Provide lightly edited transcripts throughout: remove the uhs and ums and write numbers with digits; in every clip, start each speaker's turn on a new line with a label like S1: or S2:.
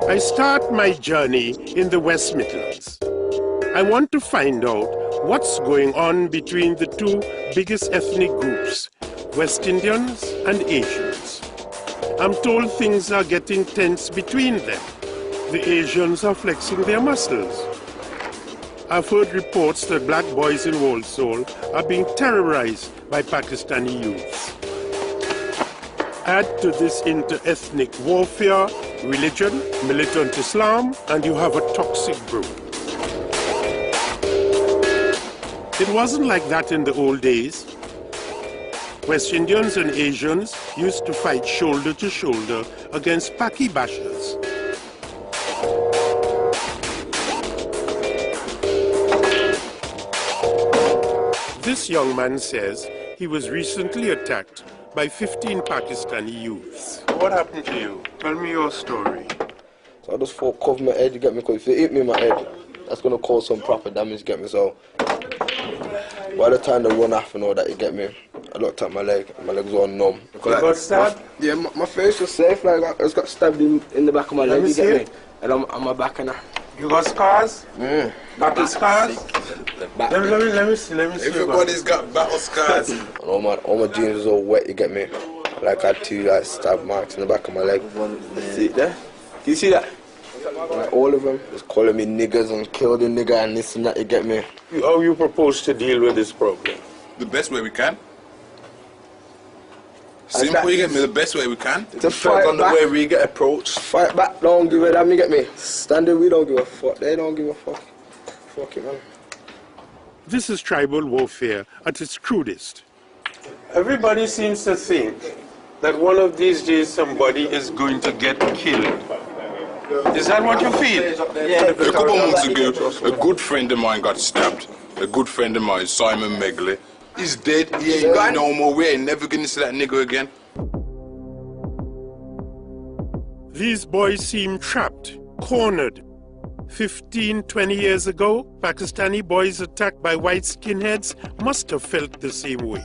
S1: I start my journey in the West Midlands. I want to find out what's going on between the two biggest ethnic groups, West Indians and Asians. I'm told things are getting tense between them. The Asians are flexing their muscles. I've heard reports that black boys in Worldstar are being terrorized by Pakistani youths. Add to this inter-ethnic warfare, religion, militant Islam, and you have a toxic group. It wasn't like that in the old days. West Indians and Asians used to fight shoulder to shoulder against Paki bashers. This young man says he was recently attacked by 15 Pakistani youths. What happened to you? Tell me your story.
S2: So I just thought cover my head, you get me, because if it hit me in my head, that's going to cause some proper damage, you get me. So by the time they run off and all that, you get me, I looked at my leg, and my legs were all numb.
S1: You got stabbed?
S2: Yeah, my face was safe, like I just got stabbed in the back of my leg, you get me? And I'm on my back and
S1: you got scars? Battle scars? Let me see.
S3: Everybody's got battle scars.
S2: And all my jeans was all wet, you get me? Like I had two like stab marks in the back of my leg. See it there? Can you see that? Like all of them was calling me niggas and killed a nigga and this and that, you get me?
S1: How you propose to deal with this problem?
S3: The best way we can. Simple, you get me? The best way we can.
S2: To fight on the way we get approached. Fight back, don't give a damn, you get me? Standing, we don't give a fuck. They don't give a fuck. Fuck it, man.
S1: This is tribal warfare at its crudest. Everybody seems to think that one of these days somebody is going to get killed. Is that what you feel?
S3: Yeah. A couple months ago, a good friend of mine got stabbed. A good friend of mine, Simon Megley. He's dead. He ain't got no more. We ain't never gonna see that nigga again.
S1: These boys seem trapped, cornered. 15, 20 years ago, Pakistani boys attacked by white skinheads must have felt the same way.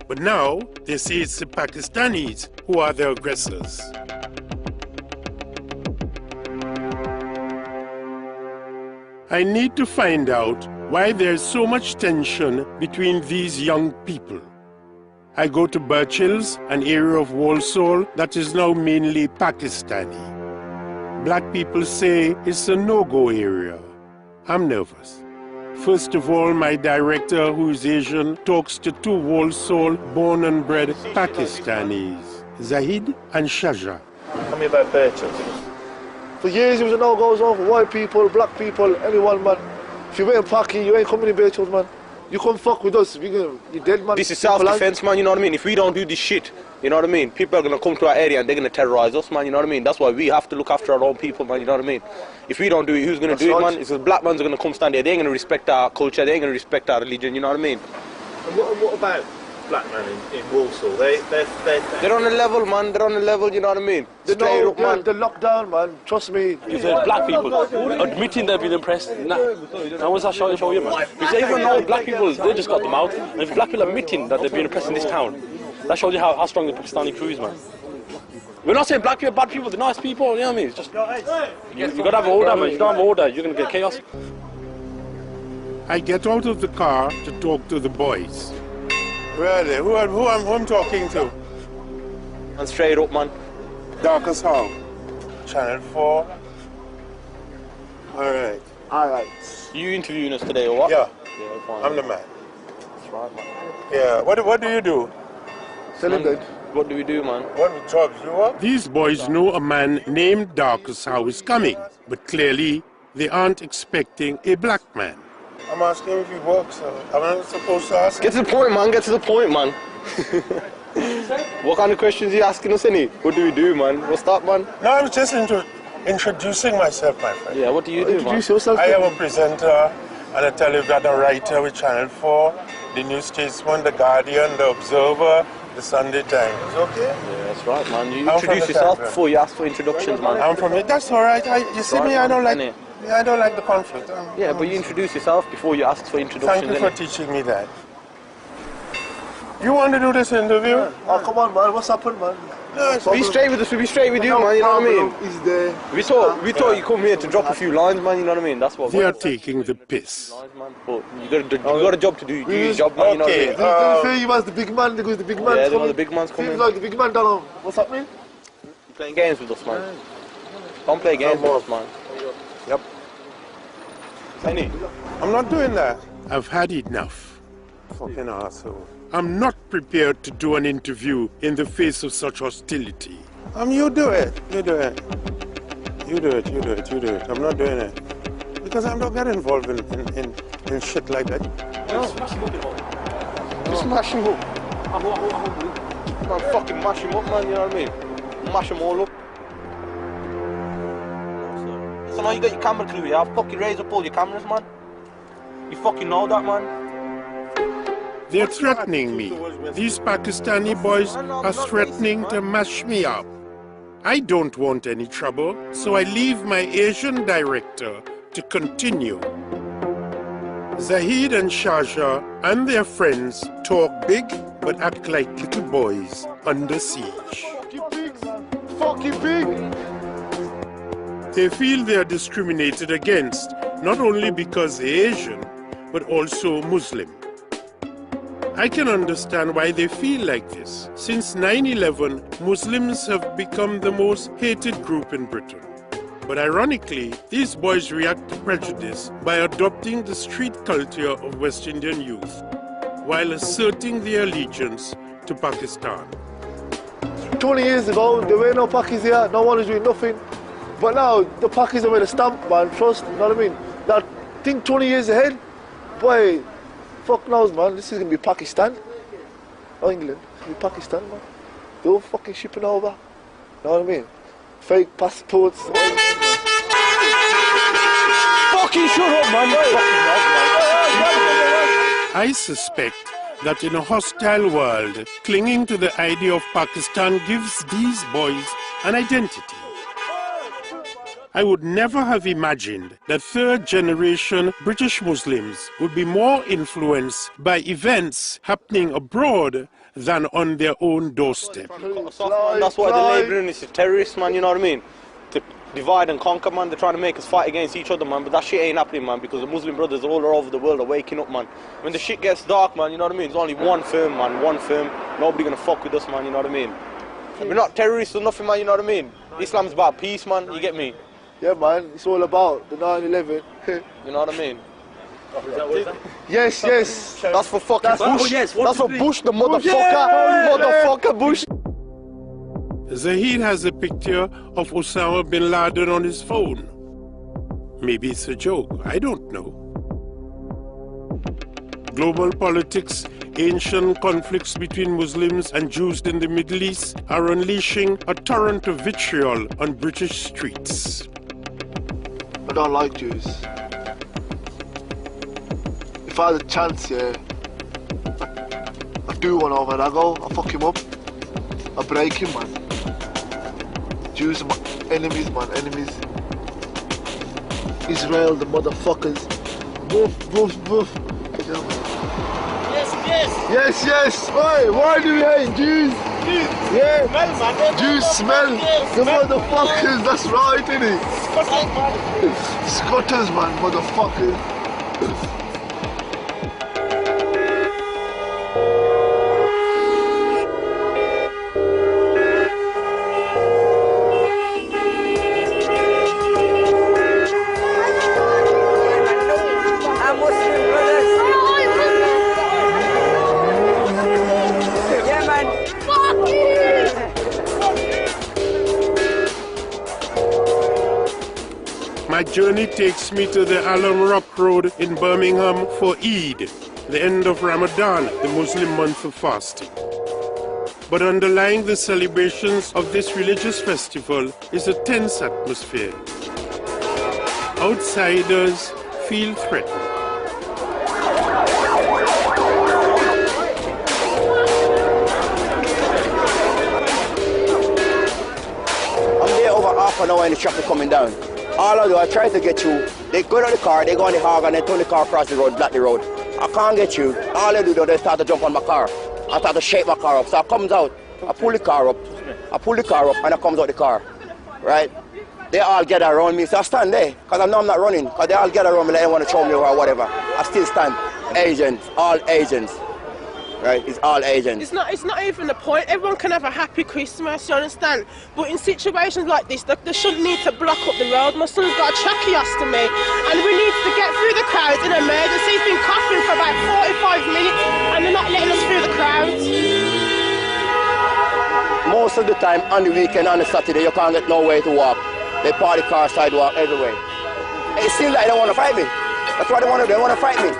S1: But now, they say it's the Pakistanis who are the aggressors. I need to find out why there's so much tension between these young people. I go to Birchill's, an area of Worldstar that is now mainly Pakistani. Black people say it's a no-go area. I'm nervous. First of all, my director, who is Asian, talks to two Worldstar born and bred Pakistanis, Zahid and Shaja.
S4: Tell me about Birchill's. For years it was a no-go zone for white people, black people, anyone, man. If you ain't Paki, you ain't coming to Birchill's, man. You come fuck with us, you're dead, man.
S5: This is self-defense, man, you know what I mean? If we don't do this shit, you know what I mean? People are going to come to our area and they're going to terrorize us, man, you know what I mean? That's why we have to look after our own people, man, you know what I mean? If we don't do it, who's going to do it, man? It's the black men are going to come stand there. They ain't going to respect our culture, they ain't going to respect our religion, you know what I mean?
S4: And what about black men in Worldstar?
S5: They're on a level, man, they're on a level, you know what I mean?
S4: They're locked down, man, trust me.
S6: If they're black people admitting they've been impressed, now what's that show you, man? Because even though black people, they just got them out. And if black people admitting that they've been oppressed in this town, that shows you how strong the Pakistani crew is, man. We're not saying black people are bad people, they're nice people, you know what I mean? It's just, you got to have order, man. If you don't have order, you're going to get chaos.
S1: I get out of the car to talk to the boys. Really? Who I'm talking to?
S5: And straight up, man.
S1: Darkest how? Channel 4? Alright.
S4: Alright.
S5: You interviewing us today or what?
S1: Yeah.
S5: Fine.
S1: I'm the man.
S5: That's right, man.
S1: Yeah. What do you do?
S4: Selling good.
S5: What do we do, man?
S1: What jobs you work? These boys know a man named Darkest how is coming, but clearly they aren't expecting a black man. I'm asking if he works, so I'm not supposed to ask.
S5: Get to the point, man. Get to the point, man. What kind of questions are you asking us, any? What do we do, man? What's that, man?
S1: No, I'm just introducing myself, my friend.
S5: Yeah, what do you do,
S4: Introduce yourself.
S1: I am a presenter and a television writer with Channel 4, the New Statesman, the Guardian, the Observer, the Sunday Times. Okay?
S5: Yeah, that's right, man. You introduce yourself before you ask for introductions, man.
S1: I'm from it. That's all right. You see me, I don't like the conflict.
S5: Yeah, but you introduce yourself before you ask for introductions.
S1: Thank you for teaching me that. You want to do this interview?
S4: Oh, come on, man. What's happened, man?
S5: Be straight with us, we be straight with you, man, you know what I mean?
S4: Is there?
S5: We thought you come here to drop a few lines, man, you know what I mean? That's what
S1: They are taking the piss.
S5: But you got a job to do, you do your job, man, you know what I mean?
S4: They say you as the big man because the big man's
S5: Yeah,
S4: coming.
S5: the big man's coming.
S4: Seems like the big man don't know what's happening.
S5: You playing games with us, man. Don't play games with us, man.
S7: Yep.
S5: Penny.
S7: I'm not doing that.
S1: I've had enough.
S7: Fucking asshole.
S1: I'm not prepared to do an interview in the face of such hostility.
S7: You do it. You do it. You do it. You do it. You do it. I'm not doing it. Because I don't get involved in shit like that.
S5: No. Just mash him up. Man, fucking mash him up, man, you know what I mean? Mash him all up. So now you got your camera crew, yeah? Fucking raise up all your cameras, man. You fucking know that, man.
S1: They're threatening me. These Pakistani boys are threatening to mash me up. I don't want any trouble, so I leave my Asian director to continue. Zahid and Shaja and their friends talk big but act like little boys under siege.
S4: Fucking pigs! Fucking pig!
S1: They feel they are discriminated against, not only because they're Asian, but also Muslim. I can understand why they feel like this. Since 9/11, Muslims have become the most hated group in Britain. But ironically, these boys react to prejudice by adopting the street culture of West Indian youth, while asserting their allegiance to Pakistan.
S4: 20 years ago, there were no Pakis here, no one was doing nothing. But now, the Pakis are with a stamp, man, trust, you know what I mean? Now, think 20 years ahead, boy, fuck knows, man, this is gonna be Pakistan. Or England, it's gonna be Pakistan, man. They're all fucking shipping over, you know what I mean? Fake passports.
S5: Fucking shut up, man.
S1: I suspect that in a hostile world, clinging to the idea of Pakistan gives these boys an identity. I would never have imagined that third-generation British Muslims would be more influenced by events happening abroad than on their own doorstep.
S5: That's why they're labelling us as terrorists, man, you know what I mean? To divide and conquer, man. They're trying to make us fight against each other, man. But that shit ain't happening, man, because the Muslim brothers all over the world are waking up, man. When the shit gets dark, man, you know what I mean? There's only one firm, man, one firm. Nobody gonna fuck with us, man, you know what I mean? We're not terrorists or nothing, man, you know what I mean? Islam's about peace, man, you get me?
S4: Yeah, man, it's all about the 9/11.
S5: You know what I mean?
S4: Yes, yes.
S5: That's for fucking Bush.
S6: Oh, yes,
S5: that's for Bush, the motherfucker. Motherfucker Bush.
S1: Zahid has a picture of Osama bin Laden on his phone. Maybe it's a joke, I don't know. Global politics, ancient conflicts between Muslims and Jews in the Middle East are unleashing a torrent of vitriol on British streets.
S4: I don't like Jews. If I had a chance, yeah, I'd do one over Rago, I'll fuck him up, I'll break him, man. Jews are my enemies, man, enemies. Israel, the motherfuckers. Woof, woof, woof. Yes, yes. Oi, why do we hate Jews? Yeah. Smell, man. Jews smell. The motherfuckers, that's right, innit? Scotters, man, motherfuckers.
S1: My journey takes me to the Alam Rock Road in Birmingham for Eid, the end of Ramadan, the Muslim month of fasting. But underlying the celebrations of this religious festival is a tense atmosphere. Outsiders feel threatened.
S8: I'm there over half an hour in the traffic coming down. All I do, I try to get you. They go to the car, they go on the hog and they turn the car across the road, block the road. I can't get you. All I do though, they start to jump on my car. I start to shake my car up. So I comes out, I pull the car up, I pull the car up and I comes out the car, right? They all gather around me, so I stand there, because I know I'm not running, because they all gather around me like they want to show me or whatever. I still stand. Agents, all agents. Right, it's all agents.
S9: It's not even the point. Everyone can have a happy Christmas, you understand? But in situations like this, they shouldn't need to block up the road. My son's got a tracheostomy, and we need to get through the crowds in emergency. He's been coughing for about 45 minutes, and they're not letting us through the crowds.
S8: Most of the time, on the weekend, on the Saturday, you can't get nowhere to walk. They park the car sidewalk everywhere. It seems like they want to fight me. That's what they want to do. They want to fight me.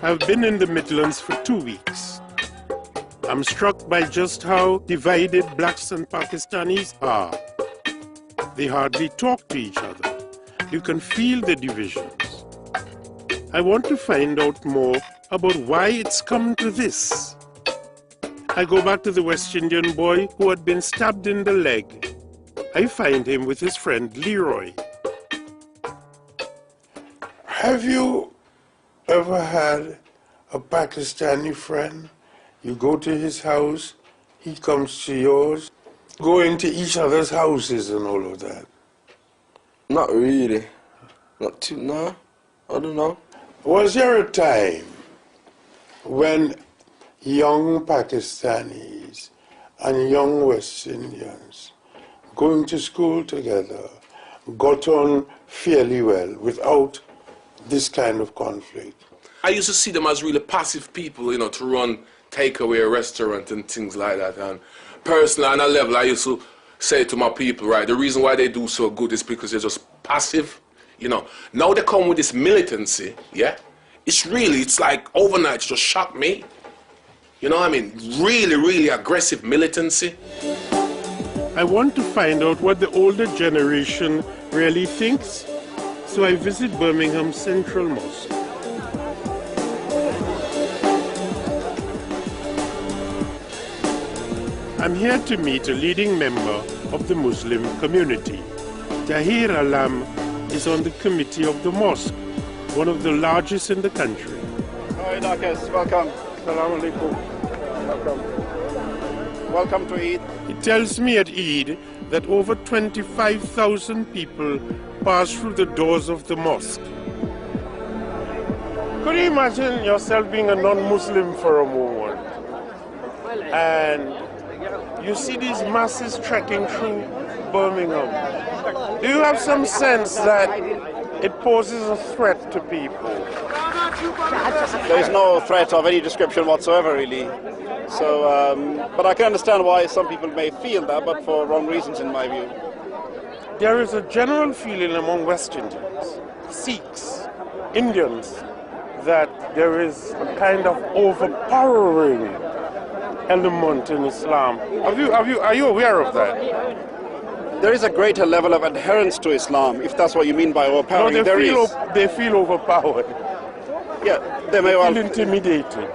S1: I've been in the Midlands for 2 weeks. I'm struck by just how divided blacks and Pakistanis are. They hardly talk to each other. You can feel the divisions. I want to find out more about why it's come to this. I go back to the West Indian boy who had been stabbed in the leg. I find him with his friend Leroy.
S7: Have you ever had a Pakistani friend? You go to his house, he comes to yours, go into each other's houses and all of that.
S2: Not really. No, I don't know.
S7: Was there a time when young Pakistanis and young West Indians going to school together got on fairly well without this kind of conflict?
S3: I used to see them as really passive people, you know, to run takeaway restaurant and things like that. And personally, on a level, I used to say to my people, right, the reason why they do so good is because they're just passive, you know. Now they come with this militancy, yeah? It's like overnight, it just shocked me. You know what I mean? Really, really aggressive militancy.
S1: I want to find out what the older generation really thinks, so I visit Birmingham Central Mosque. I'm here to meet a leading member of the Muslim community. Tahir Alam is on the committee of the mosque, one of the largest in the country.
S10: Hi, Darkes. Welcome. Assalamu alaikum. Welcome. Welcome to Eid.
S1: He tells me at Eid that over 25,000 people pass through the doors of the mosque. Could you imagine yourself being a non-Muslim for a moment? And you see these masses trekking through Birmingham. Do you have some sense that it poses a threat to people?
S10: There is no threat of any description whatsoever, really. So, but I can understand why some people may feel that, but for wrong reasons, in my view.
S1: There is a general feeling among West Indians, Sikhs, Indians, that there is a kind of overpowering element in Islam. Are you aware of that?
S10: There is a greater level of adherence to Islam, if that's what you mean by overpowering.
S1: No, they feel overpowered.
S10: Yeah, they may well
S1: feel intimidated.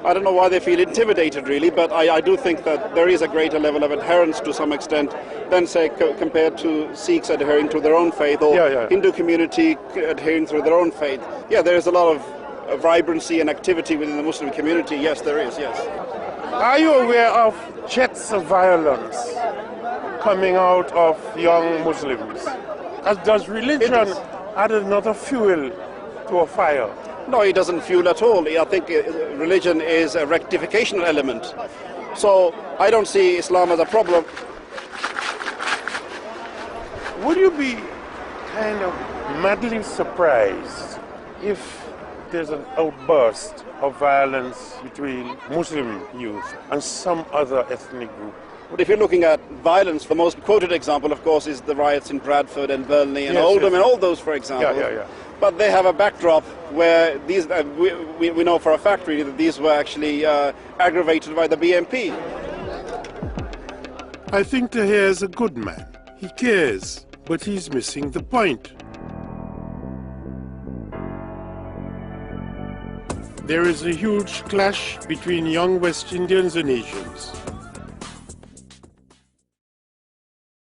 S10: I don't know why they feel intimidated, really, but I do think that there is a greater level of adherence to some extent than, say, compared to Sikhs adhering to their own faith or Hindu community adhering to their own faith. Yeah, there is a lot of vibrancy and activity within the Muslim community. Yes, there is, yes.
S1: Are you aware of jets of violence coming out of young Muslims? Does religion add another fuel to a fire?
S10: No, it doesn't fuel at all. I think religion is a rectification element. So I don't see Islam as a problem.
S1: Would you be kind of madly surprised if there's an outburst of violence between Muslim youth and some other ethnic group?
S10: But if you're looking at violence, the most quoted example, of course, is the riots in Bradford and Burnley and Oldham and all those, for example. But they have a backdrop where these, we know for a fact really that these were actually aggravated by the BNP.
S1: I think Tahir is a good man. He cares, but he's missing the point. There is a huge clash between young West Indians and Asians.